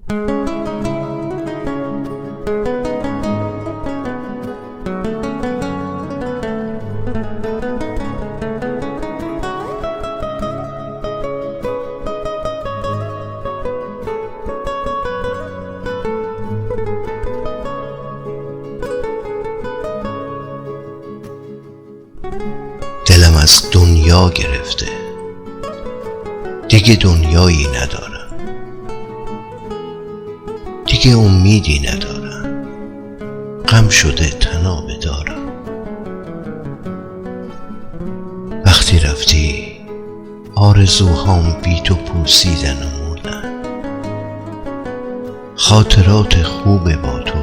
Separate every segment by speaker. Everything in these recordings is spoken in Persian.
Speaker 1: دلم از دنیا گرفته، دیگه دنیایی ندارم، دیگه امیدی ندارم، غم شده تنابه دارم. وقتی رفتی آرزوهام بی تو پوسیدن و مردن، خاطرات خوب با تو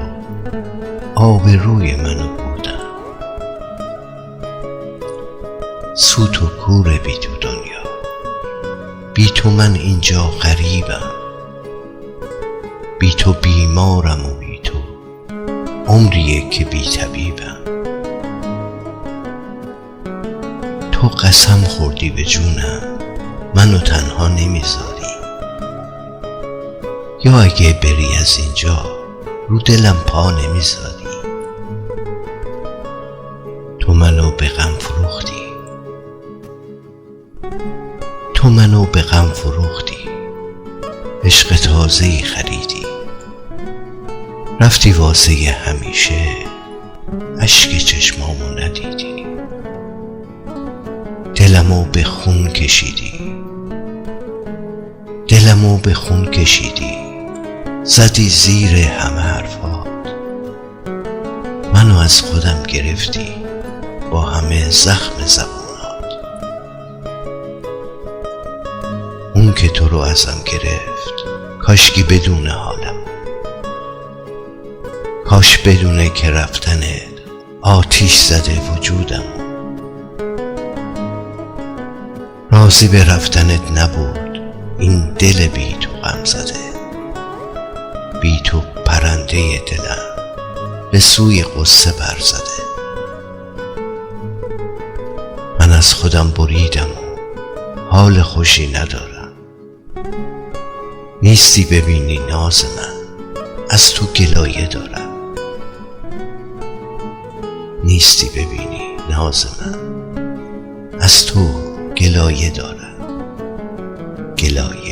Speaker 1: آبروی منو بردن. سوت و کوره بی تو دنیا، بی تو من اینجا غریبم، بی تو بیمارم و بی تو عمریه که بی طبیبم. تو قسم خوردی به جونم منو تنها نمیذاری، یا اگه بری از اینجا رو دلم پا نمیذاری. تو منو به غم فروختی، تو منو به غم فروختی، عشق تازه‌ای خریدی، رفتی واسه همیشه، اشک چشمامو ندیدی. دلمو به خون کشیدی، دلمو به خون کشیدی، زدی زیر همه حرفات، منو از خودم گرفتی با همه زخم زبونات. اون که تو رو ازم گرفت کاشکی بدون حالم، کاش بدونه که رفتنت آتیش زده وجودم. راضی به رفتنت نبود این دل بی تو غم زده، بی تو پرنده دلم به سوی قصه پر زده. من از خودم بریدم و حال خوشی ندارم، نیستی ببینی ناز من از تو گلایه دارم، نیستی ببینی ناز من از تو گلایه دارم، گلایه.